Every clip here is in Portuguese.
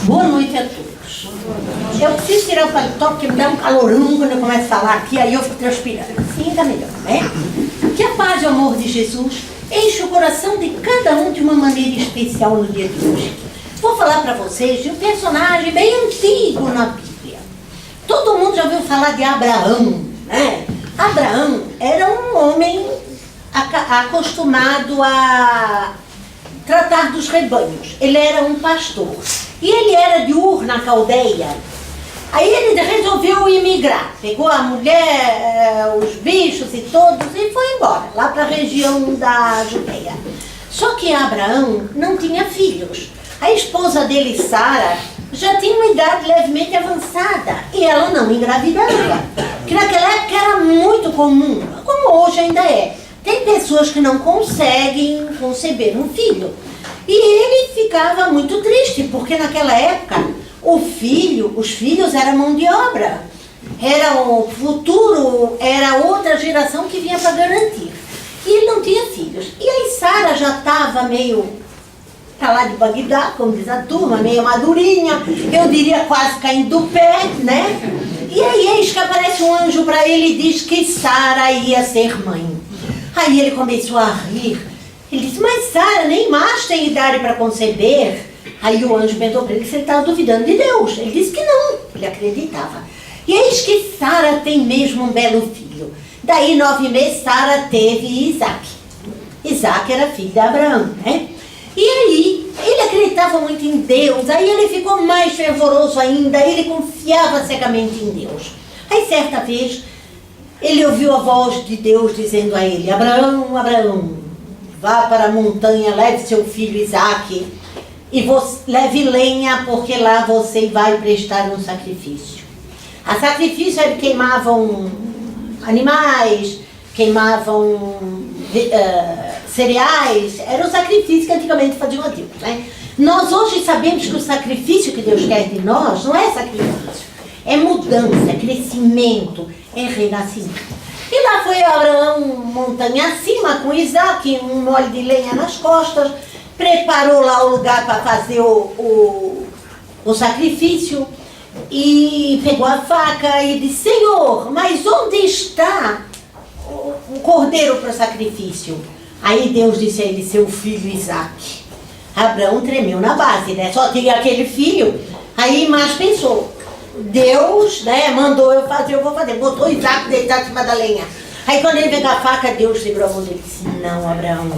Boa noite a todos. Eu preciso tirar o paletó porque me dá um calorão quando eu começo a falar aqui, aí eu fico transpirando. Assim tá melhor, né? Que a paz e o amor de Jesus enche o coração de cada um de uma maneira especial no dia de hoje. Vou falar para vocês de um personagem bem antigo na Bíblia. Todo mundo já ouviu falar de Abraão, né? Abraão era um homem acostumado a tratar dos rebanhos. Ele era um pastor. E ele era de Ur, na Caldeia. Aí ele resolveu emigrar. Pegou a mulher, os bichos e todos e foi embora, lá para a região da Judeia. Só que Abraão não tinha filhos. A esposa dele, Sara, já tinha uma idade levemente avançada e ela não engravidava. Que naquela época era muito comum, como hoje ainda é. Tem pessoas que não conseguem conceber um filho. E ele ficava muito triste, porque naquela época os filhos eram mão de obra. Era o futuro, era outra geração que vinha para garantir. E ele não tinha filhos. E aí Sara já estava meio para lá de Bagdá, como diz a turma, meio madurinha, eu diria quase caindo do pé, né? E aí eis que aparece um anjo para ele e diz que Sara ia ser mãe. Aí ele começou a rir. Ele disse, mas Sara nem mais tem idade para conceber. Aí o anjo perguntou para ele se ele estava duvidando de Deus. Ele disse que não, ele acreditava. E eis que Sara tem mesmo um belo filho. Daí 9 meses Sara teve Isaac. Isaac era filho de Abraão, né? E aí ele acreditava muito em Deus. Aí ele ficou mais fervoroso ainda. Ele confiava cegamente em Deus. Aí certa vez ele ouviu a voz de Deus dizendo a ele, Abraão, Abraão, vá para a montanha, leve seu filho Isaac e leve lenha, porque lá você vai prestar um sacrifício. A sacrifício eles queimavam animais, queimavam cereais, era o sacrifício que antigamente faziam a Deus, né? Nós hoje sabemos que o sacrifício que Deus quer de nós não é sacrifício, é mudança, é crescimento, é renascimento. E lá foi Abraão montanha acima com Isaac, um molho de lenha nas costas, preparou lá o lugar para fazer o sacrifício e pegou a faca e disse, Senhor, mas onde está o cordeiro para o sacrifício? Aí Deus disse a ele, seu filho Isaac. Abraão tremeu na base, né? Só tinha aquele filho. Aí mais pensou, Deus, né, mandou eu fazer, eu vou fazer. Botou Isaac deitado em cima da lenha. Aí quando ele pegou a faca, Deus segurou a mão dele e disse, não, Abraão,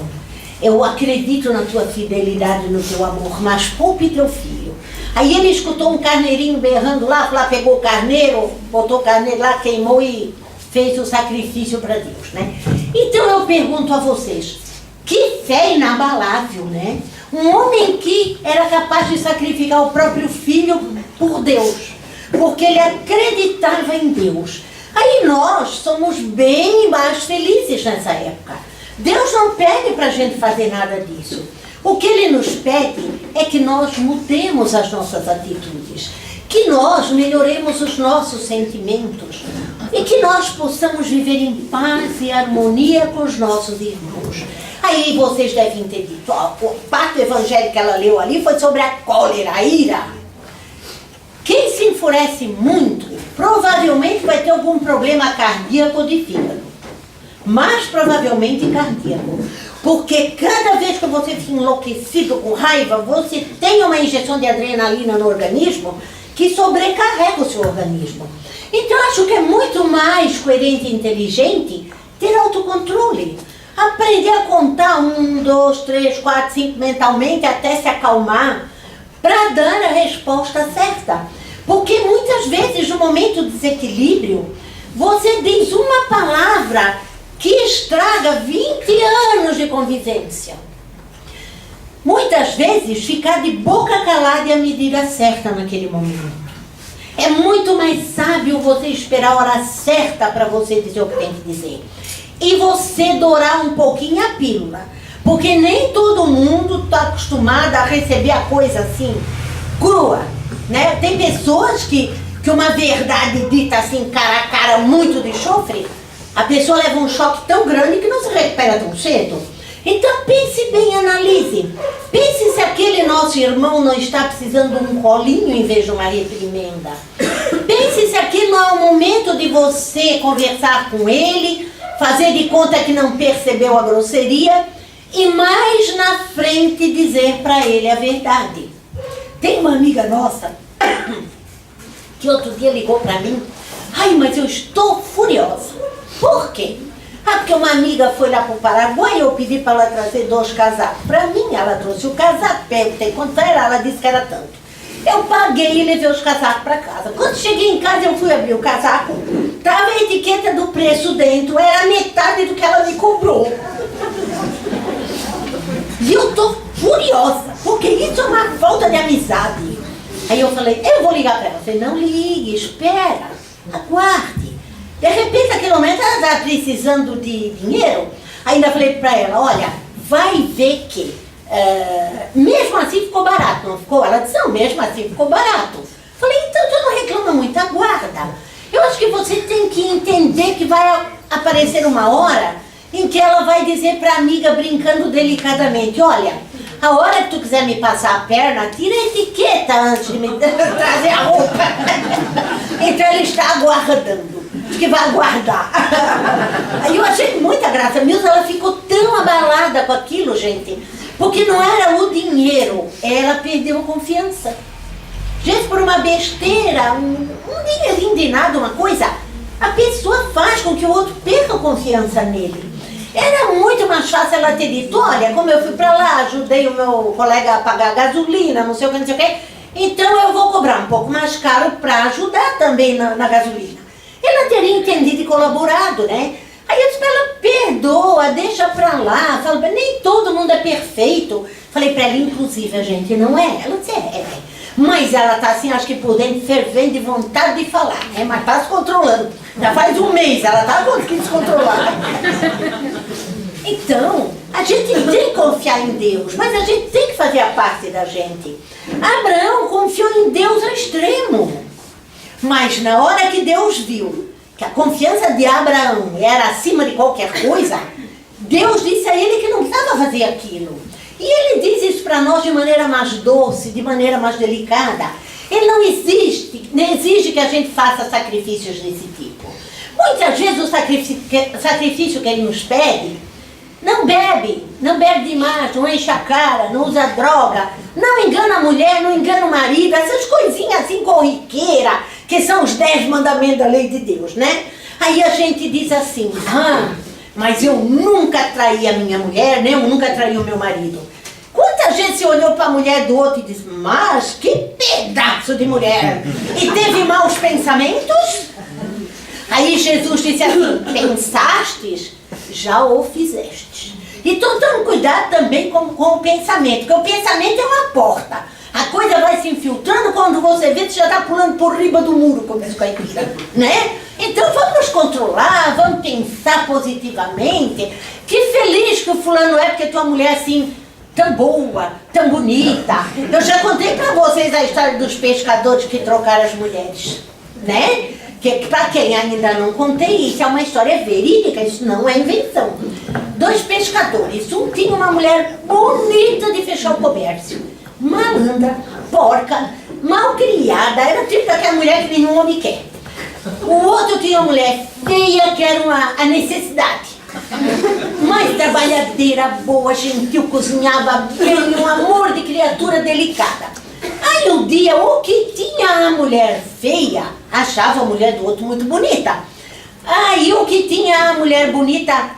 eu acredito na tua fidelidade, no teu amor, mas poupe teu filho. Aí ele escutou um carneirinho berrando lá pegou o carneiro, botou o carneiro lá, queimou e fez o sacrifício para Deus, né? Então eu pergunto a vocês, que fé inabalável, né? Um homem que era capaz de sacrificar o próprio filho por Deus, porque ele acreditava em Deus. Aí nós somos bem mais felizes nessa época. Deus não pede para a gente fazer nada disso. O que Ele nos pede é que nós mudemos as nossas atitudes, que nós melhoremos os nossos sentimentos e que nós possamos viver em paz e harmonia com os nossos irmãos. Aí vocês devem ter dito, o parte do evangelho que ela leu ali foi sobre a cólera, a ira. Quem se enfurece muito, provavelmente vai ter algum problema cardíaco de fígado. Mais provavelmente cardíaco. Porque cada vez que você fica enlouquecido com raiva, você tem uma injeção de adrenalina no organismo que sobrecarrega o seu organismo. Então eu acho que é muito mais coerente e inteligente ter autocontrole. Aprender a contar 1, 2, 3, 4, 5 mentalmente até se acalmar para dar a resposta certa. Porque muitas vezes no momento do desequilíbrio, você diz uma palavra que estraga 20 anos de convivência. Muitas vezes ficar de boca calada é a medida certa naquele momento. É muito mais sábio você esperar a hora certa para você dizer o que tem que dizer. E você dourar um pouquinho a pílula. Porque nem todo mundo está acostumado a receber a coisa assim, crua, né? Tem pessoas que uma verdade dita assim, cara a cara, muito de chofre, a pessoa leva um choque tão grande que não se recupera tão cedo. Então pense bem, analise. Pense se aquele nosso irmão não está precisando de um colinho em vez de uma reprimenda. Pense se aquele não é o momento de você conversar com ele, fazer de conta que não percebeu a grosseria e mais na frente dizer para ele a verdade. Tem uma amiga nossa que outro dia ligou para mim. Ai, mas eu estou furiosa. Por quê? Ah, porque uma amiga foi lá para o Paraguai e eu pedi para ela trazer 2 casacos. Para mim, ela trouxe o casaco, perguntei quanto era, ela disse que era tanto. Eu paguei e levei os casacos para casa. Quando cheguei em casa, eu fui abrir o casaco, estava a etiqueta do preço dentro, era metade do que ela me cobrou. E eu estou furiosa, porque isso é uma falta de amizade. Aí eu falei, eu vou ligar para ela. Eu falei, não ligue, espera, aguarde. De repente, naquele momento, ela estava precisando de dinheiro. Ainda falei para ela, olha, vai ver que mesmo assim ficou barato, não ficou? Ela disse, não, mesmo assim ficou barato. Falei, então tu não reclama muito, aguarda. Eu acho que você tem que entender que vai aparecer uma hora em que ela vai dizer para a amiga, brincando delicadamente, olha, a hora que tu quiser me passar a perna, tira a etiqueta antes de me trazer a roupa. Então ela está aguardando. Que vai aguardar. Aí eu achei muita graça. A Milza, ela ficou tão abalada com aquilo, gente, porque não era o dinheiro, ela perdeu a confiança. Gente, por uma besteira, um dinheirinho de nada, uma coisa, a pessoa faz com que o outro perca a confiança nele. Era muito mais fácil ela ter dito, olha, como eu fui pra lá, ajudei o meu colega a pagar a gasolina, não sei o que, não sei o que, então eu vou cobrar um pouco mais caro pra ajudar também na gasolina. Ela teria entendido e colaborado, né? Aí eu disse pra ela, perdoa, deixa pra lá. Fala, nem todo mundo é perfeito. Falei pra ela, inclusive, a gente não é. Ela disse, é. Mas ela tá assim, acho que por dentro, fervendo de vontade de falar, né? Mas tá se controlando. Já faz um mês, ela tá conseguindo se controlar. Então, a gente tem que confiar em Deus, mas a gente tem que fazer a parte da gente. Abraão confiou em Deus ao extremo. Mas na hora que Deus viu que a confiança de Abraão era acima de qualquer coisa, Deus disse a ele que não precisava fazer aquilo. E ele diz isso para nós de maneira mais doce, de maneira mais delicada. Ele não exige que a gente faça sacrifícios desse tipo. Muitas vezes o sacrifício que ele nos pede, não bebe demais, não enche a cara, não usa droga, não engana a mulher, não engana o marido, essas coisinhas assim corriqueiras, que são os 10 mandamentos da lei de Deus, né? Aí a gente diz assim, mas eu nunca traí a minha mulher, né? Eu nunca traí o meu marido. Quantas vezes você olhou para a mulher do outro e disse, mas que pedaço de mulher! E teve maus pensamentos? Aí Jesus disse assim, pensastes, já o fizeste. Então tome cuidado também com o pensamento, porque o pensamento é uma porta. A coisa vai se infiltrando, quando você vê, você já está pulando por riba do muro, como diz caipira, né? Então vamos nos controlar, vamos pensar positivamente. Que feliz que o fulano é, porque tua mulher assim, tão boa, tão bonita. Eu já contei para vocês a história dos pescadores que trocaram as mulheres, né? Que para quem ainda não contei, isso é uma história verídica, isso não é invenção. 2 pescadores, um tinha uma mulher bonita de fechar o comércio, malandra, porca, mal criada, era tipo aquela mulher que nenhum homem quer. O outro tinha uma mulher feia, que era a necessidade. Mas trabalhadeira, boa, gentil, cozinhava bem, um amor de criatura delicada. Aí um dia, o que tinha a mulher feia, achava a mulher do outro muito bonita. Aí o que tinha a mulher bonita,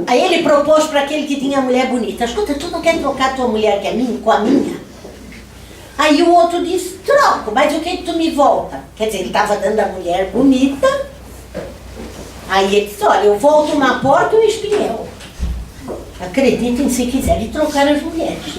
aí ele propôs para aquele que tinha a mulher bonita, escuta, tu não quer trocar a tua mulher que é minha, com a minha? Aí o outro disse, troco, mas o que tu me volta? Quer dizer, ele estava dando a mulher bonita. Aí ele disse, olha, eu volto uma porta e um espinhel. Acreditem se quiserem trocar as mulheres.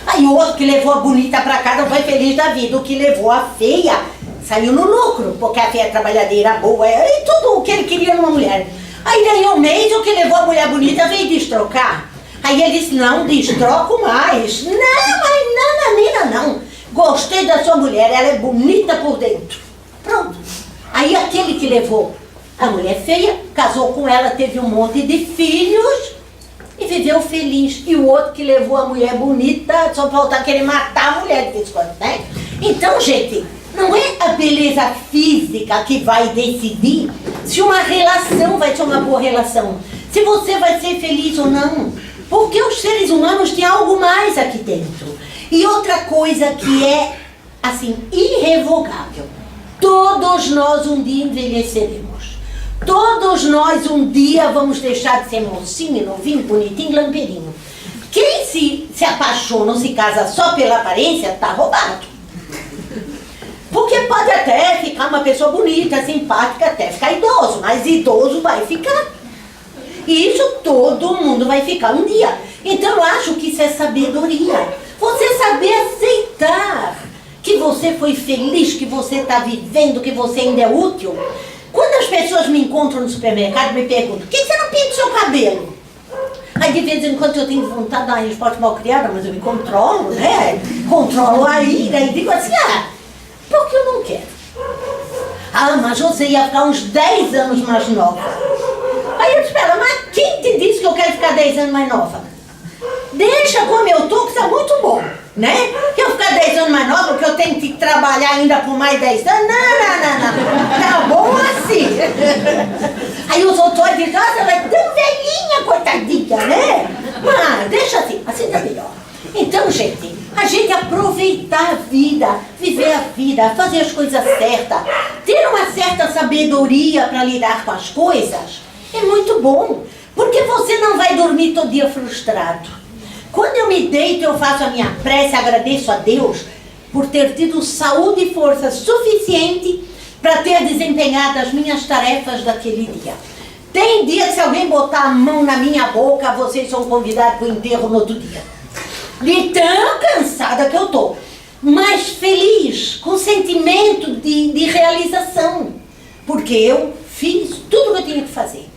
Aí o outro que levou a bonita para casa foi feliz da vida. O que levou a feia saiu no lucro, porque a feia é trabalhadeira, boa, e tudo o que ele queria numa mulher. Aí daí um mês, o que levou a mulher bonita veio destrocar. Aí ele disse, não, destroco mais. Não, mas não. Gostei da sua mulher, ela é bonita por dentro. Pronto. Aí aquele que levou a mulher feia, casou com ela, teve um monte de filhos e viveu feliz. E o outro que levou a mulher bonita, só faltar querer matar a mulher de vez em quando, né? Então, gente, não é a beleza física que vai decidir se uma relação vai ser uma boa relação, se você vai ser feliz ou não. Porque os seres humanos têm algo mais aqui dentro. E outra coisa que é, assim, irrevogável. Todos nós um dia envelheceremos. Todos nós um dia vamos deixar de ser mocinho, novinho, bonitinho, lampeirinho. Quem se apaixona ou se casa só pela aparência, tá roubado. Porque pode até ficar uma pessoa bonita, simpática, até ficar idoso, mas idoso vai ficar. E isso todo mundo vai ficar um dia. Então eu acho que isso é sabedoria. Você saber aceitar que você foi feliz, que você está vivendo, que você ainda é útil. Quando as pessoas me encontram no supermercado, me perguntam: por que você não pinta o seu cabelo? Aí de vez em quando eu tenho vontade de dar uma resposta mal criada, mas eu me controlo, né? Controlo a ira e digo assim: porque eu não quero. Mas você ia ficar uns 10 anos mais nova. Aí eu espero, mas quem te disse que eu quero ficar 10 anos mais nova? Deixa como eu tô, que está muito bom, né? Que eu ficar 10 anos mais nova, porque eu tenho que trabalhar ainda por mais 10 anos. Não. Tá bom assim. Aí os outros dizem: nossa, ela é tão velhinha, coitadinha, né? Mas deixa assim tá melhor. Então, gente, a gente aproveitar a vida, viver a vida, fazer as coisas certas, ter uma certa sabedoria para lidar com as coisas, é muito bom. Porque você não vai dormir todo dia frustrado. Quando eu me deito, eu faço a minha prece, agradeço a Deus por ter tido saúde e força suficiente para ter desempenhado as minhas tarefas daquele dia. Tem dia que se alguém botar a mão na minha boca, vocês são convidados para o enterro no outro dia. De tão cansada que eu tô, mas feliz, com sentimento de realização, porque eu fiz tudo o que eu tinha que fazer.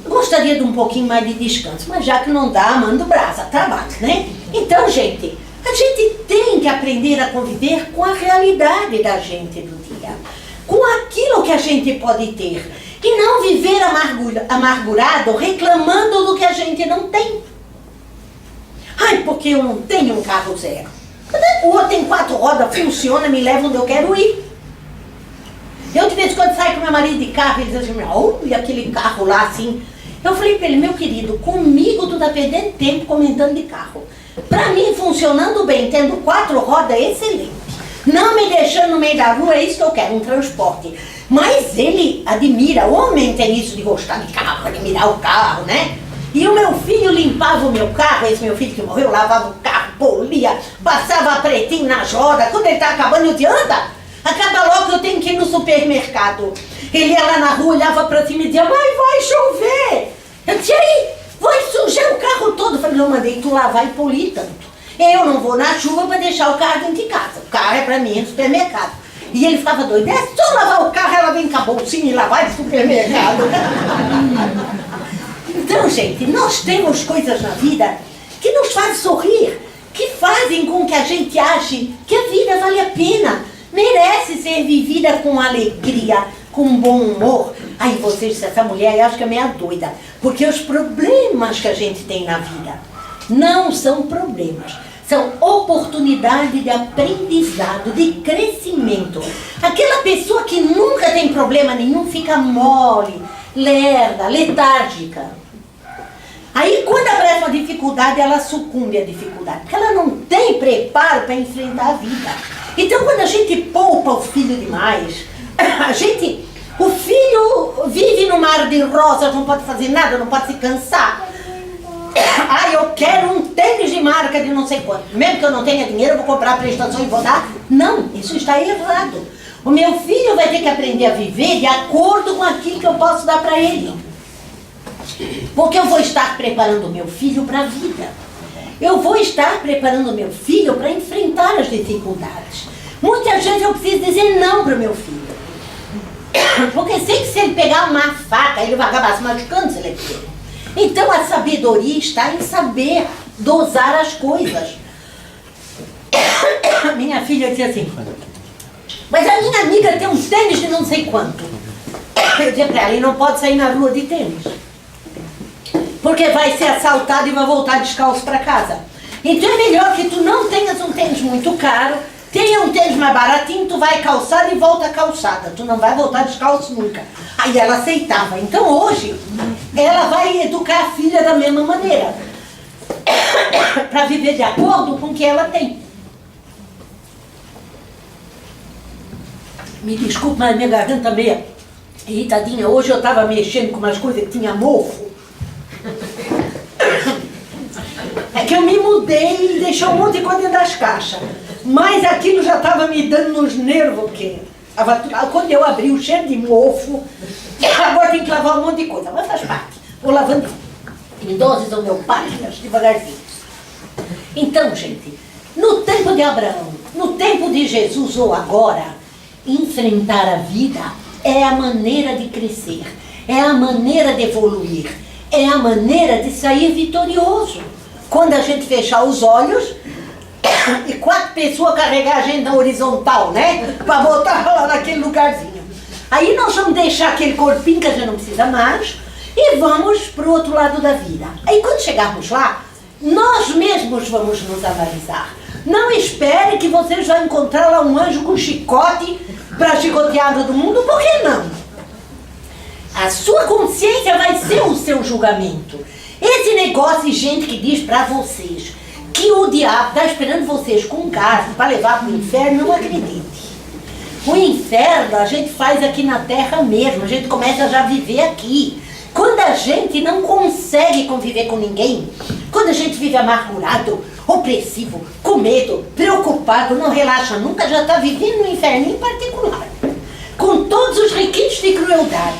Gostaria de um pouquinho mais de descanso, mas já que não dá, manda o braço, trabalho, né? Então, gente, a gente tem que aprender a conviver com a realidade da gente do dia, com aquilo que a gente pode ter, e não viver amargurado, reclamando do que a gente não tem. Porque eu não tenho um carro zero. O outro tem 4 rodas, funciona, me leva onde eu quero ir. Eu de vez em quando saio com meu marido de carro, ele diz assim: olha aquele carro lá assim. Eu falei para ele: meu querido, comigo tu tá perdendo tempo comentando de carro. Para mim, funcionando bem, tendo 4 rodas, é excelente. Não me deixando no meio da rua, é isso que eu quero, um transporte. Mas ele admira, o homem tem isso de gostar de carro, admirar o carro, né? E o meu filho limpava o meu carro, esse meu filho que morreu, lavava o carro, polia, passava pretinho nas rodas. Quando ele tá acabando, eu disse: anda, acaba logo que eu tenho que ir no supermercado. Ele ia lá na rua, olhava pra cima e dizia: vai chover. Eu disse: aí, vai sujar o carro todo. Eu falei: não, mandei tu lavar e polir tanto. Eu não vou na chuva para deixar o carro dentro de casa. O carro é para mim, é no supermercado. E ele ficava doido: é só lavar o carro, ela vem com a bolsinha e lavar no supermercado. Então, gente, nós temos coisas na vida que nos fazem sorrir, que fazem com que a gente ache que a vida vale a pena, merece ser vivida com alegria, com bom humor. Aí vocês dizem: essa mulher eu acho que é meio doida, porque os problemas que a gente tem na vida não são problemas, são oportunidade de aprendizado, de crescimento. Aquela pessoa que nunca tem problema nenhum fica mole, lerda, letárgica. Aí quando aparece uma dificuldade, ela sucumbe à dificuldade, porque ela não tem preparo para enfrentar a vida. Então quando a gente poupa o filho demais, o filho vive no mar de rosas, não pode fazer nada, não pode se cansar. Eu quero um tênis de marca de não sei quanto. Mesmo que eu não tenha dinheiro, eu vou comprar a prestação e vou dar. Não, isso está errado. O meu filho vai ter que aprender a viver de acordo com aquilo que eu posso dar para ele. Porque eu vou estar preparando o meu filho para a vida. Eu vou estar preparando o meu filho para enfrentar as dificuldades. Muitas vezes eu preciso dizer não para o meu filho. Porque sei que se ele pegar uma faca, ele vai acabar se machucando se ele quiser. Então a sabedoria está em saber dosar as coisas. Minha filha dizia assim: mas a minha amiga tem um tênis de não sei quanto. Eu dizia para ela: e não pode sair na rua de tênis. porque vai ser assaltado e vai voltar descalço para casa. Então é melhor que tu não tenhas um tênis muito caro, tenha um tênis mais baratinho, tu vai calçado e volta calçada. Tu não vai voltar descalço nunca. Aí ela aceitava. Então hoje, ela vai educar a filha da mesma maneira. Para viver de acordo com o que ela tem. Me desculpe, mas minha garganta meio irritadinha. Hoje eu estava mexendo com umas coisas que tinha mofo. É que eu me mudei e deixei um monte de coisa dentro das caixas. Mas aquilo já estava me dando nos nervos, porque quando eu abri o cheiro de mofo, agora tem que lavar um monte de coisa. Mas faz parte. Vou lavando em doses homeopáticas, devagarzinho. Então, gente, no tempo de Abraão, no tempo de Jesus ou agora, enfrentar a vida é a maneira de crescer, é a maneira de evoluir, é a maneira de sair vitorioso. Quando a gente fechar os olhos e 4 pessoas carregar a gente na horizontal, né? Para botar lá naquele lugarzinho. Aí nós vamos deixar aquele corpinho que a gente não precisa mais e vamos para o outro lado da vida. Aí quando chegarmos lá, nós mesmos vamos nos analisar. Não espere que vocês vão encontrar lá um anjo com chicote para chicotear todo mundo, por que não? A sua consciência vai ser o seu julgamento. Esse negócio de gente que diz para vocês que o diabo está esperando vocês com um carro para levar para o inferno, não acredite. O inferno a gente faz aqui na terra mesmo, a gente começa a já viver aqui. Quando a gente não consegue conviver com ninguém, quando a gente vive amargurado, opressivo, com medo, preocupado, não relaxa nunca, já está vivendo no inferno em particular, com todos os requintes de crueldade.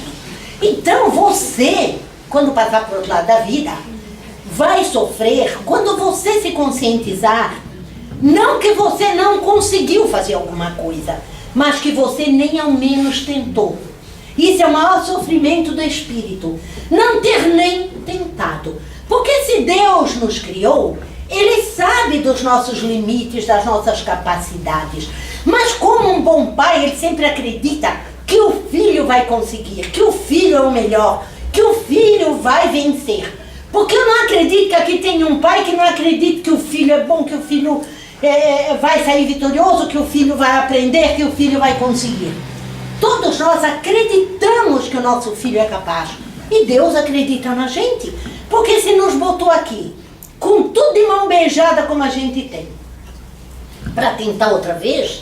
Então você, quando passar para o outro lado da vida, vai sofrer quando você se conscientizar, não que você não conseguiu fazer alguma coisa, mas que você nem ao menos tentou. Isso é o maior sofrimento do espírito, não ter nem tentado. Porque se Deus nos criou, Ele sabe dos nossos limites, das nossas capacidades. Mas como um bom pai, Ele sempre acredita que o filho vai conseguir, que o filho é o melhor, que o filho vai vencer. Porque eu não acredito que aqui tem um pai que não acredita que o filho é bom, que o filho vai sair vitorioso, que o filho vai aprender, que o filho vai conseguir. Todos nós acreditamos que o nosso filho é capaz. E Deus acredita na gente. Porque se nos botou aqui, com tudo de mão beijada como a gente tem, para tentar outra vez,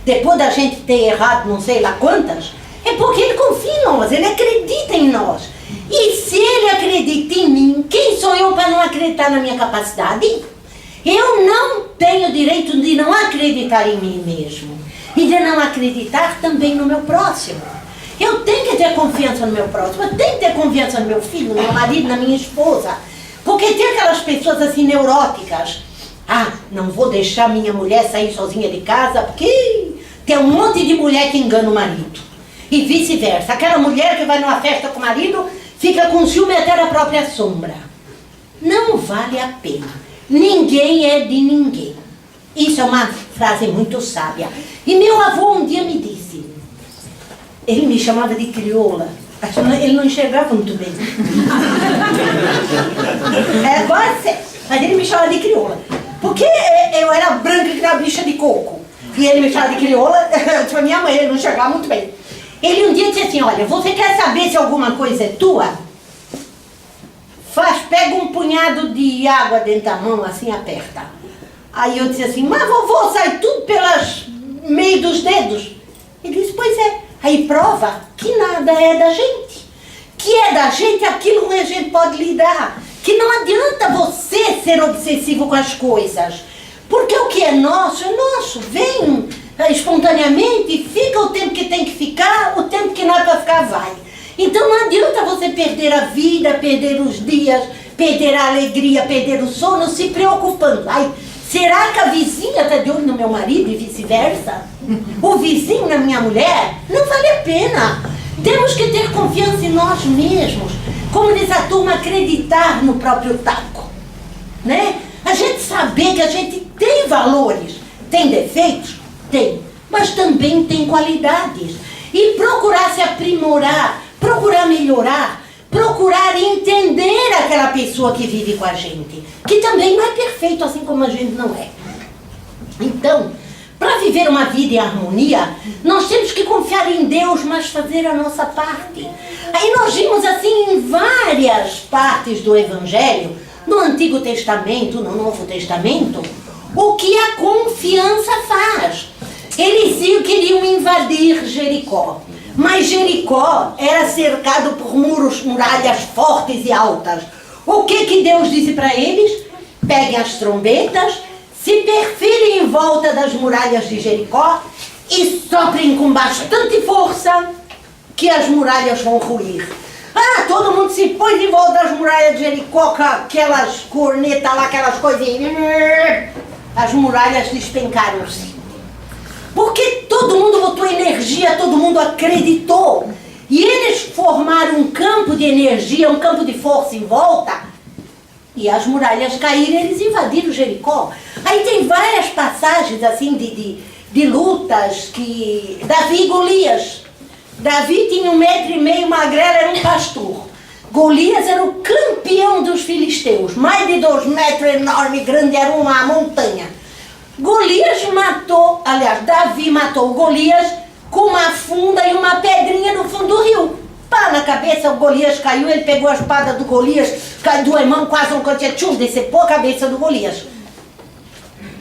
depois da gente ter errado não sei lá quantas, é porque Ele confia em nós, Ele acredita em nós. E se Ele acredita em mim, quem sou eu para não acreditar na minha capacidade? Eu não tenho direito de não acreditar em mim mesmo. E de não acreditar também no meu próximo. Eu tenho que ter confiança no meu próximo, eu tenho que ter confiança no meu filho, no meu marido, na minha esposa. Porque tem aquelas pessoas assim neuróticas. Ah, não vou deixar minha mulher sair sozinha de casa, porque tem um monte de mulher que engana o marido. E vice-versa. Aquela mulher que vai numa festa com o marido, fica com ciúme até da própria sombra. Não vale a pena. Ninguém é de ninguém. Isso é uma frase muito sábia. E meu avô um dia me disse, ele me chamava de crioula, ele não enxergava muito bem. Mas ele me chamava de crioula. Porque eu era branca que era bicha de coco. E ele me chamava de crioula, tipo, minha mãe, ele não enxergava muito bem. Ele um dia disse assim, olha, você quer saber se alguma coisa é tua? Pega um punhado de água dentro da mão, assim, aperta. Aí eu disse assim, mas vovô, sai tudo pelas meio dos dedos. Ele disse, pois é. Aí prova que nada é da gente. Que é da gente aquilo que a gente pode lidar. Que não adianta você ser obsessivo com as coisas. Porque o que é nosso, vem espontaneamente, fica o tempo que tem que ficar, o tempo que não é para ficar vai. Então não adianta você perder a vida, perder os dias, perder a alegria, perder o sono, se preocupando. Ai, será que a vizinha está de olho no meu marido e vice-versa? O vizinho na minha mulher? Não vale a pena. Temos que ter confiança em nós mesmos. Como diz a turma, acreditar no próprio taco. Né? A gente saber que a gente tem valores. Tem defeitos? Tem. Mas também tem qualidades. E procurar se aprimorar, procurar melhorar, procurar entender aquela pessoa que vive com a gente, que também não é perfeito, assim como a gente não é. Então, para viver uma vida em harmonia, nós temos que confiar em Deus, mas fazer a nossa parte. Aí nós vimos assim em várias partes do Evangelho, no Antigo Testamento, no Novo Testamento, o que a confiança faz. Eles queriam invadir Jericó, mas Jericó era cercado por muralhas fortes e altas. O que Deus disse para eles? Peguem as trombetas, se perfilem em volta das muralhas de Jericó e soprem com bastante força que as muralhas vão ruir. Ah, todo mundo se pôs em volta das muralhas de Jericó com aquelas cornetas lá, aquelas coisinhas. As muralhas despencaram-se. Porque todo mundo botou energia, todo mundo acreditou. E eles formaram um campo de energia, um campo de força em volta. E as muralhas caíram, eles invadiram Jericó. Aí tem várias passagens assim de lutas que... Davi e Golias. Davi tinha 1,5 metro, magrelo, era um pastor. Golias era o campeão dos filisteus. Mais de 2 metros, enorme, grande, era uma montanha. Davi matou Golias com uma funda e uma pedrinha no fundo do rio. Pá, na cabeça, o Golias caiu, ele pegou a espada do Golias, caiu 2 mãos, quase um cantinho, tchum, decepou a cabeça do Golias.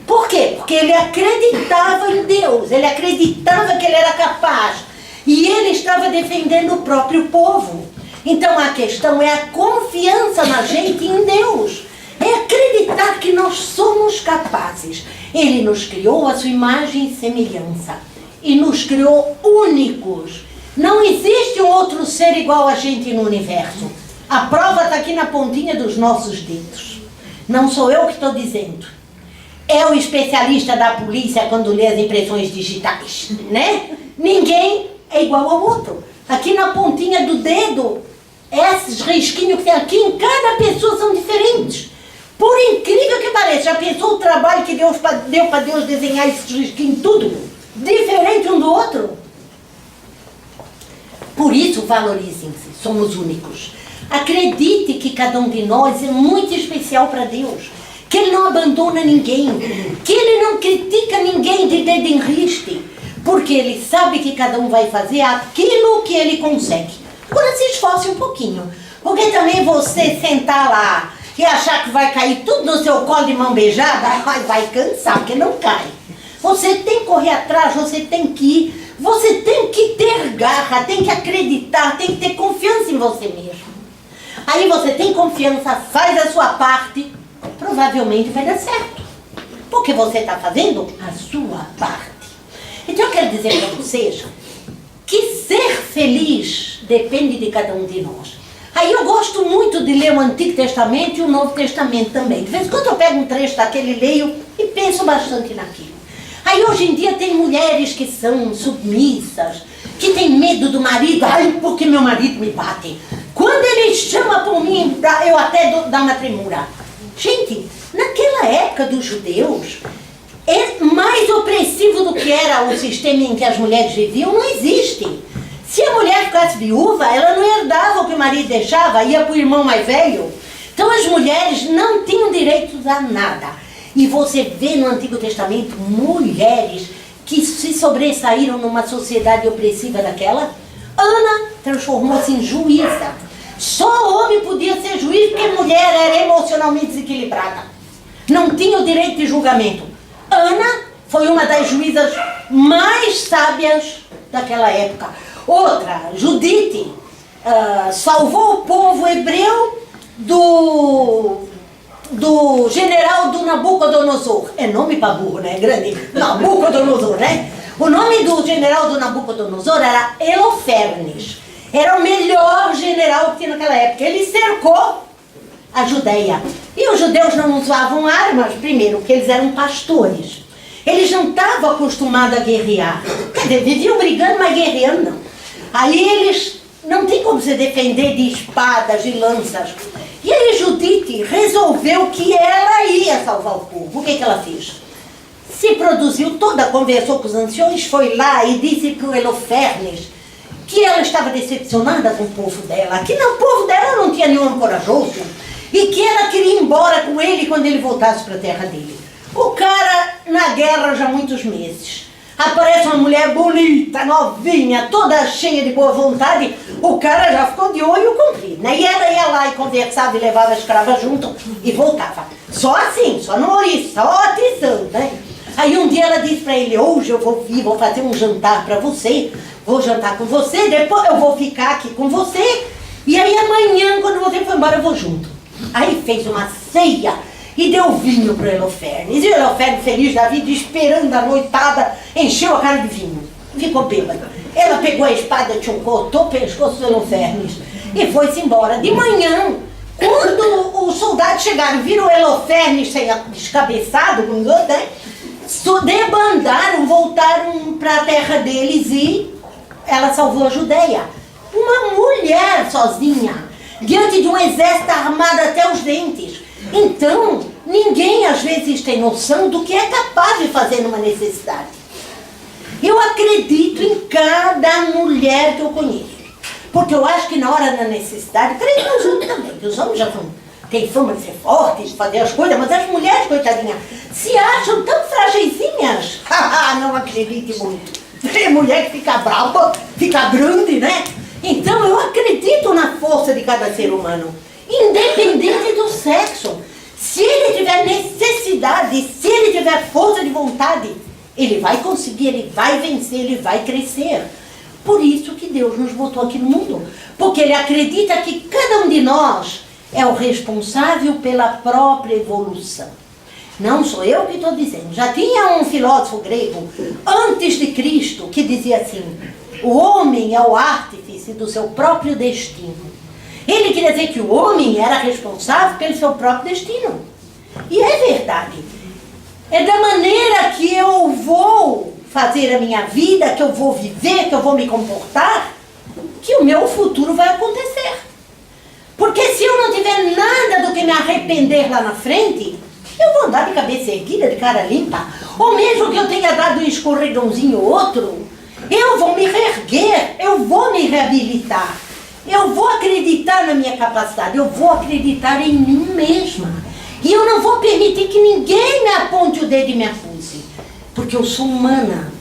Por quê? Porque ele acreditava em Deus, ele acreditava que ele era capaz. E ele estava defendendo o próprio povo. Então a questão é a confiança na gente e em Deus. É acreditar que nós somos capazes. Ele nos criou a sua imagem e semelhança. E nos criou únicos. Não existe um outro ser igual a gente no universo. A prova está aqui na pontinha dos nossos dedos. Não sou eu que estou dizendo. É o especialista da polícia quando lê as impressões digitais, né? Ninguém é igual ao outro. Aqui na pontinha do dedo, esses risquinhos que tem aqui em cada pessoa são diferentes. Por incrível que pareça, já pensou o trabalho que Deus deu para Deus desenhar esses risquinhos tudo? Diferente um do outro. Por isso, valorizem-se, somos únicos. Acredite que cada um de nós é muito especial para Deus. Que Ele não abandona ninguém. Que Ele não critica ninguém de dedo em riste. Porque Ele sabe que cada um vai fazer aquilo que Ele consegue. Agora se esforce um pouquinho. Porque também você sentar lá e achar que vai cair tudo no seu colo de mão beijada, vai cansar, porque não cai. Você tem que correr atrás, você tem que ir. Você tem que ter garra, tem que acreditar, tem que ter confiança em você mesmo. Aí você tem confiança, faz a sua parte, provavelmente vai dar certo. Porque você está fazendo a sua parte. Então eu quero dizer para vocês que ser feliz depende de cada um de nós. Aí eu gosto muito de ler o Antigo Testamento e o Novo Testamento também. De vez em quando eu pego um trecho daquele, leio e penso bastante naquilo. Aí hoje em dia tem mulheres que são submissas, que têm medo do marido. Ai, porque meu marido me bate. Quando ele chama por mim, eu até dou uma tremura. Gente, naquela época dos judeus, é mais opressivo do que era o sistema em que as mulheres viviam, não existe. Se a mulher ficasse viúva, ela não herdava o que o marido deixava, ia para o irmão mais velho. Então as mulheres não tinham direitos a nada. E você vê no Antigo Testamento mulheres que se sobressaíram numa sociedade opressiva daquela. Ana transformou-se em juíza. Só homem podia ser juiz porque a mulher era emocionalmente desequilibrada. Não tinha o direito de julgamento. Ana foi uma das juízas mais sábias daquela época. Outra, Judite, salvou o povo hebreu do general do Nabucodonosor. É nome para burro, né? Grande. Nabucodonosor, né? O nome do general do Nabucodonosor era Holofernes. Era o melhor general que tinha naquela época. Ele cercou a Judeia. E os judeus não usavam armas, primeiro, porque eles eram pastores. Eles não estavam acostumados a guerrear. Quer dizer, viviam brigando, mas guerreando não. Aí eles não tem como se defender de espadas, de lanças. E aí Judite resolveu que ela ia salvar o povo. O que ela fez? Se produziu toda, conversou com os anciões, foi lá e disse para o Holofernes que ela estava decepcionada com o povo dela, que no povo dela não tinha nenhum corajoso, e que ela queria ir embora com ele quando ele voltasse para a terra dele. O cara, na guerra já há muitos meses, aparece uma mulher bonita, novinha, toda cheia de boa vontade, o cara já ficou de olho comprido, né? E ela ia lá e conversava e levava a escrava junto e voltava. Só assim, só no ouriço, só atiçando, né? Aí um dia ela disse para ele, hoje eu vou vir, vou fazer um jantar para você, vou jantar com você, depois eu vou ficar aqui com você, e aí amanhã, quando você for embora, eu vou junto. Aí fez uma ceia e deu vinho para o Holofernes. E o Holofernes, feliz da vida, esperando a noitada, encheu a cara de vinho. Ficou bêbado. Ela pegou a espada, cortou o pescoço do Holofernes e foi-se embora. De manhã, quando os soldados chegaram, viram o Holofernes descabeçado, né? Debandaram, voltaram para a terra deles e ela salvou a Judeia. Uma mulher sozinha, diante de um exército armado até os dentes. Então, ninguém às vezes tem noção do que é capaz de fazer numa necessidade. Eu acredito em cada mulher que eu conheço. Porque eu acho que na hora da necessidade, acredito nos homens também, que os homens já têm fama de ser fortes, de fazer as coisas, mas as mulheres, coitadinhas, se acham tão fragilzinhas. Não acredite muito. Tem mulher que fica brava, fica grande, né? Então eu acredito na força de cada ser humano, independente do sexo. Se ele tiver necessidade, se ele tiver força de vontade, ele vai conseguir, ele vai vencer, ele vai crescer. Por isso que Deus nos botou aqui no mundo. Porque Ele acredita que cada um de nós é o responsável pela própria evolução. Não sou eu que estou dizendo. Já tinha um filósofo grego, antes de Cristo, que dizia assim: o homem é o artífice do seu próprio destino. Ele queria dizer que o homem era responsável pelo seu próprio destino. E é verdade. É da maneira que eu vou fazer a minha vida, que eu vou viver, que eu vou me comportar, que o meu futuro vai acontecer. Porque se eu não tiver nada do que me arrepender lá na frente, eu vou andar de cabeça erguida, de cara limpa. Ou mesmo que eu tenha dado um escorregãozinho ou outro, eu vou me reerguer, eu vou me reabilitar. Eu vou acreditar na minha capacidade, eu vou acreditar em mim mesma. E eu não vou permitir que ninguém me aponte o dedo e me acuse. Porque eu sou humana,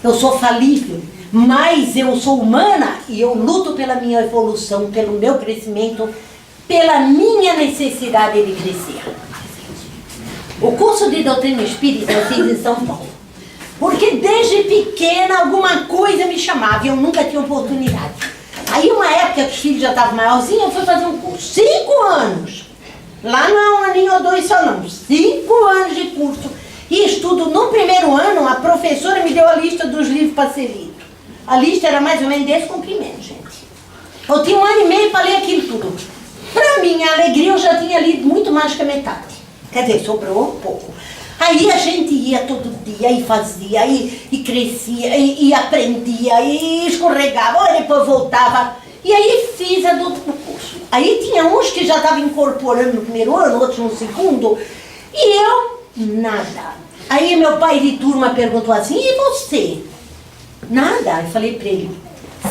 eu sou falível, mas eu sou humana e eu luto pela minha evolução, pelo meu crescimento, pela minha necessidade de crescer. O curso de doutrina espírita eu fiz em São Paulo. Porque desde pequena alguma coisa me chamava e eu nunca tinha oportunidade. Aí uma época que os filhos já estavam maiorzinhos, eu fui fazer um curso, 5 anos. Lá não é um aninho ou 2 só não, 5 anos de curso. E estudo. No primeiro ano, a professora me deu a lista dos livros para ser lido. A lista era mais ou menos desse comprimento, gente. Eu tinha 1 ano e meio para ler aquilo tudo. Para minha alegria, eu já tinha lido muito mais que a metade. Quer dizer, sobrou um pouco. Aí a gente ia todo dia e fazia, e crescia, e aprendia, e escorregava, e depois voltava. E aí fiz a do curso. Aí tinha uns que já estavam incorporando no primeiro ano, outros no segundo, e eu, nada. Aí meu pai de turma perguntou assim, e você? Nada. Eu falei para ele,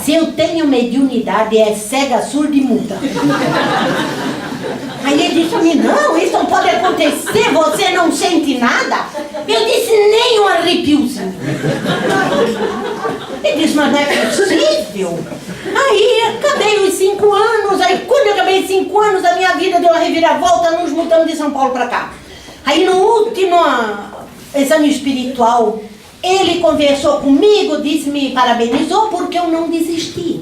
se eu tenho mediunidade, é cega, surda e muda. Aí ele disse a mim, não, isso não pode acontecer, você não sente nada? Eu disse, nem um arrepiozinho. Ele disse, mas não é possível. Aí acabei os 5 anos, aí quando eu acabei os 5 anos, a minha vida deu uma reviravolta, nos mudamos de São Paulo para cá. Aí no último exame espiritual, ele conversou comigo, me parabenizou porque eu não desisti.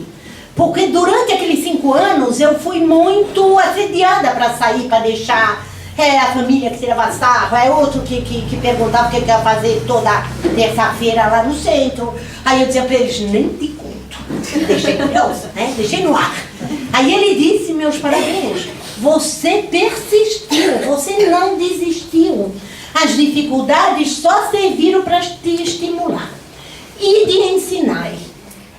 Porque durante aqueles 5 anos eu fui muito assediada para sair, para deixar a família que tirava sarro, outro que perguntava o que eu ia fazer toda terça-feira lá no centro. Aí eu dizia para eles, nem te conto. Deixei curiosa, né? Deixei no ar. Aí ele disse, meus parabéns, você persistiu, você não desistiu. As dificuldades só serviram para te estimular e de ensinar.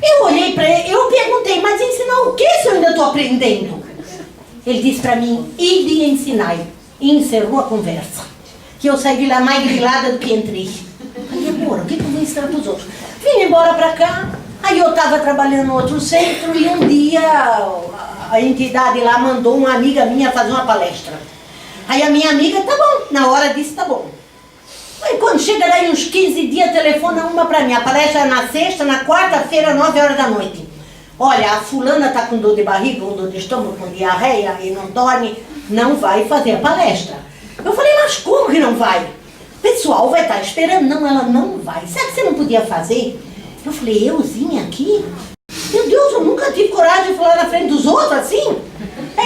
Eu olhei para ele, eu perguntei, mas ensinar o que se eu ainda estou aprendendo? Ele disse para mim, e de ensinar. E encerrou a conversa. Que eu saí de lá mais grilada do que entrei. Falei, amor, o que eu vou ensinar para os outros? Vim embora para cá, Aí eu estava trabalhando no outro centro e um dia a entidade lá mandou uma amiga minha fazer uma palestra. Aí a minha amiga, tá bom, na hora disse, tá bom. Aí quando chega daí uns 15 dias, telefona uma pra mim. A palestra é na sexta, na quarta-feira, 9 horas da noite. Olha, a fulana tá com dor de barriga, com dor de estômago, com diarreia e não dorme, não vai fazer a palestra. Eu falei, mas como que não vai? O pessoal vai estar esperando. Não, ela não vai. Sabe que você não podia fazer? Eu falei, euzinha aqui? Meu Deus, eu nunca tive coragem de falar na frente dos outros assim.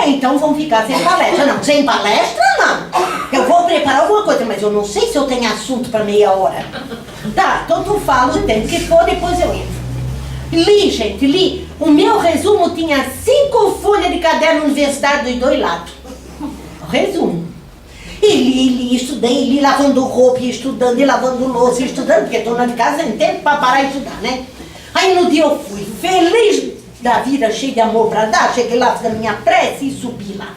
Então vamos ficar sem palestra. Não, sem palestra não. Eu vou preparar alguma coisa, mas eu não sei se eu tenho assunto para meia hora. Tá, então tu fala o tempo que for, depois eu entro. Li, gente, li. O meu resumo tinha 5 folhas de caderno universitário dos 2 lados. Resumo. E li, estudei, li lavando roupa, estudando, e lavando louça, estudando, porque dona de casa tem tempo para parar e estudar, né? Aí no dia eu fui feliz da vida, cheio de amor para dar, cheguei lá, fiz a minha prece e subi lá.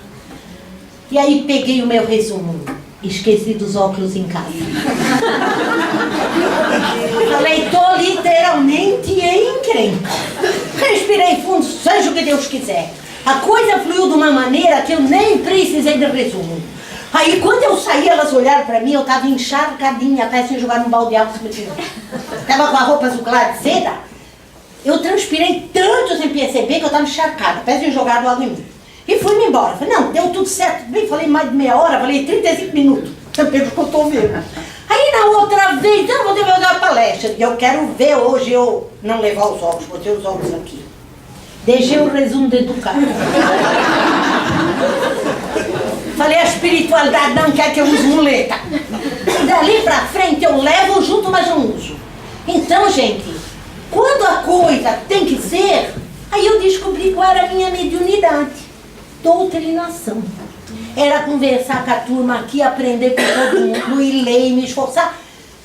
E aí peguei o meu resumo. Esqueci dos óculos em casa. Falei, tô literalmente em encrenca. Respirei fundo, seja o que Deus quiser. A coisa fluiu de uma maneira que eu nem precisei de resumo. Aí quando eu saí, elas olharam pra mim, eu tava encharcadinha, parece que jogar num balde de água. Tava com a roupa azul clara de seda. Eu transpirei tanto sem perceber que eu tava encharcada, parece que jogaram água em mim. E fui-me embora. Falei, não, deu tudo certo. Bem, falei mais de meia hora, falei 35 minutos. Pelo que eu tô vendo. Aí na outra vez, eu vou devolver a palestra. Eu quero ver hoje eu não levar os óculos, botei os óculos aqui. Deixei o resumo dentro do carro. Falei, a espiritualidade não quer que eu use muleta. Dali pra frente eu levo junto, mas não uso. Então, gente, quando a coisa tem que ser, aí eu descobri qual era a minha mediunidade. Doutrinação. Era conversar com a turma aqui, aprender com todo mundo, e ler e me esforçar.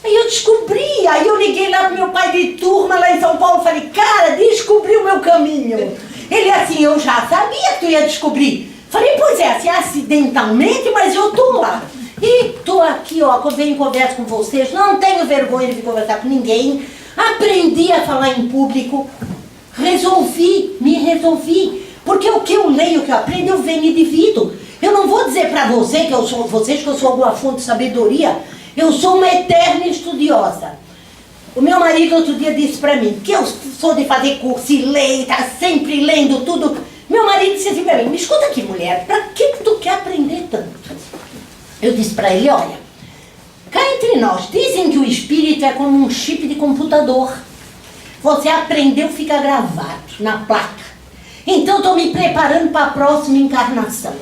Aí eu descobri, aí eu liguei lá pro meu pai de turma lá em São Paulo, falei, cara, descobri o meu caminho. Ele assim, eu já sabia que tu ia descobrir. Falei, pois é, assim, acidentalmente, mas eu tô lá. E tô aqui, ó, venho e converso com vocês, não tenho vergonha de conversar com ninguém. Aprendi a falar em público, me resolvi. Porque o que eu leio, o que eu aprendo, eu venho e divido. Eu não vou dizer para vocês que eu sou alguma fonte de sabedoria. Eu sou uma eterna estudiosa. O meu marido outro dia disse para mim que eu sou de fazer curso e ler, tá sempre lendo tudo. Meu marido disse assim para mim, me escuta aqui, mulher, para que tu quer aprender tanto? Eu disse para ele, olha, cá entre nós, dizem que o espírito é como um chip de computador. Você aprendeu, fica gravado na placa. Então estou me preparando para a próxima encarnação.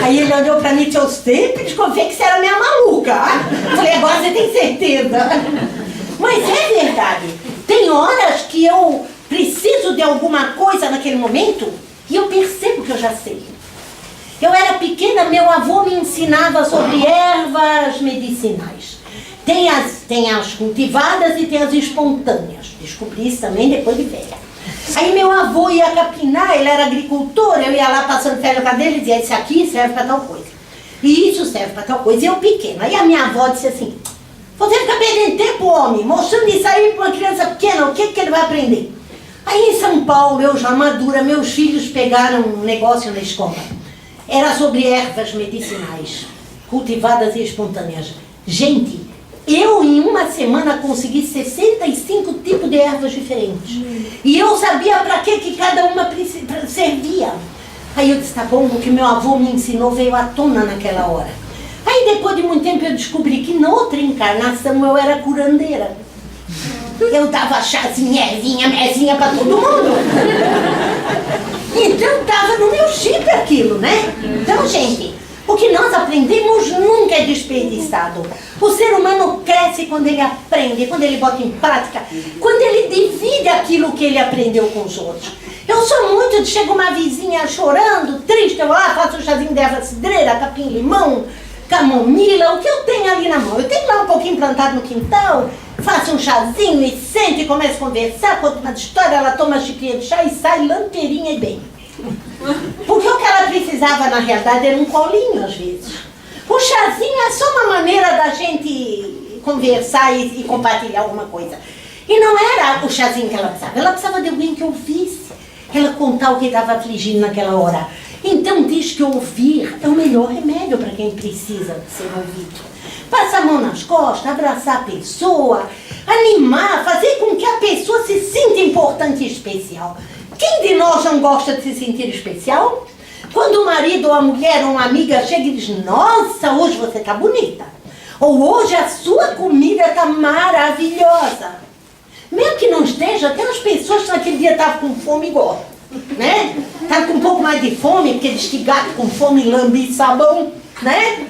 Aí ele olhou para mim e disse, eu sempre desconfiei que você era minha maluca. Falei, agora você tem certeza. Mas é verdade. Tem horas que eu preciso de alguma coisa naquele momento e eu percebo que eu já sei. Eu era pequena, meu avô me ensinava sobre ervas medicinais. Tem as cultivadas e tem as espontâneas. Descobri isso também depois de velha. Aí meu avô ia capinar, ele era agricultor, eu ia lá passando férias com dele e dizia, isso aqui serve para tal coisa. E isso serve para tal coisa. E eu pequena. Aí a minha avó disse assim, você fica perdendo tempo, homem, mostrando isso aí para uma criança pequena, o que ele vai aprender? Aí em São Paulo, eu já madura, meus filhos pegaram um negócio na escola. Era sobre ervas medicinais, cultivadas e espontâneas. Gente, eu em uma semana consegui 65 tipos de ervas diferentes. E eu sabia para que cada uma servia. Aí eu disse, tá bom, o que meu avô me ensinou veio à tona naquela hora. Aí depois de muito tempo eu descobri que na outra encarnação eu era curandeira. Eu dava chazinho, ervinha, mezinha para todo mundo. Então estava no meu chip aquilo, né? Então, gente, o que nós aprendemos nunca é desperdiçado. O ser humano cresce quando ele aprende, quando ele bota em prática, quando ele divide aquilo que ele aprendeu com os outros. Eu sou muito de chega uma vizinha chorando, triste, eu lá faço um chazinho de erva cidreira, capim-limão, camomila, o que eu tenho ali na mão. Eu tenho lá um pouquinho plantado no quintal, faço um chazinho e sento e começo a conversar, conto uma história, ela toma uma xícara de chá e sai lanteirinha e bem. Porque o que ela precisava na realidade era um colinho às vezes. O chazinho é só uma maneira da gente conversar e compartilhar alguma coisa. E não era o chazinho que ela precisava de alguém que ouvisse ela contar o que estava afligindo naquela hora. Então diz que ouvir é o melhor remédio para quem precisa ser ouvido. Passar a mão nas costas, abraçar a pessoa, animar, fazer com que a pessoa se sinta importante e especial. Quem de nós não gosta de se sentir especial? Quando o marido ou a mulher ou uma amiga chega e diz, nossa, hoje você está bonita. Ou hoje a sua comida está maravilhosa. Mesmo que não esteja, aquelas pessoas que naquele dia estavam com fome igual, né? Estavam com um pouco mais de fome, porque diz que gato com fome lambe sabão, né?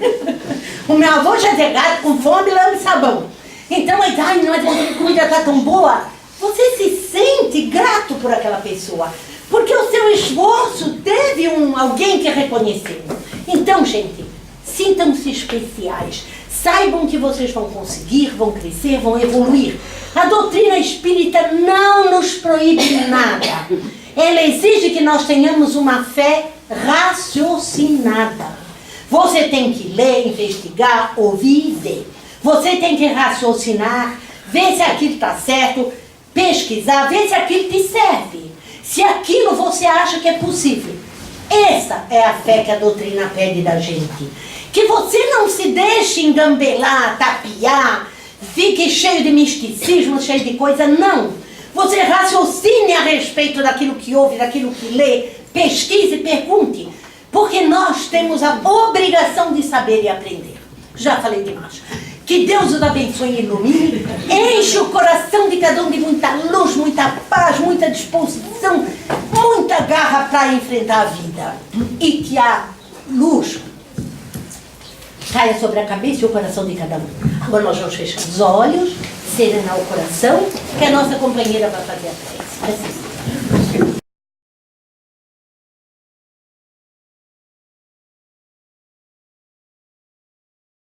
O meu avô já dizia gato com fome lambe sabão. Então, mas, ai, não, a comida está tão boa. Você se sente grato por aquela pessoa, porque o seu esforço teve alguém que reconheceu. Então, gente, sintam-se especiais. Saibam que vocês vão conseguir, vão crescer, vão evoluir. A doutrina espírita não nos proíbe nada. Ela exige que nós tenhamos uma fé raciocinada. Você tem que ler, investigar, ouvir e ver. Você tem que raciocinar, ver se aquilo está certo, pesquisar, ver se aquilo te serve. Se aquilo você acha que é possível. Essa é a fé que a doutrina pede da gente. Que você não se deixe engambelar, tapear, fique cheio de misticismo, cheio de coisa, não. Você raciocine a respeito daquilo que ouve, daquilo que lê, pesquise, pergunte. Porque nós temos a obrigação de saber e aprender. Já falei demais. Que Deus os abençoe e ilumine, enche o coração de cada um de muita luz, muita paz, muita disposição, muita garra para enfrentar a vida. E que a luz caia sobre a cabeça e o coração de cada um. Agora nós vamos fechar os olhos, serenar o coração, que a nossa companheira vai fazer a prece.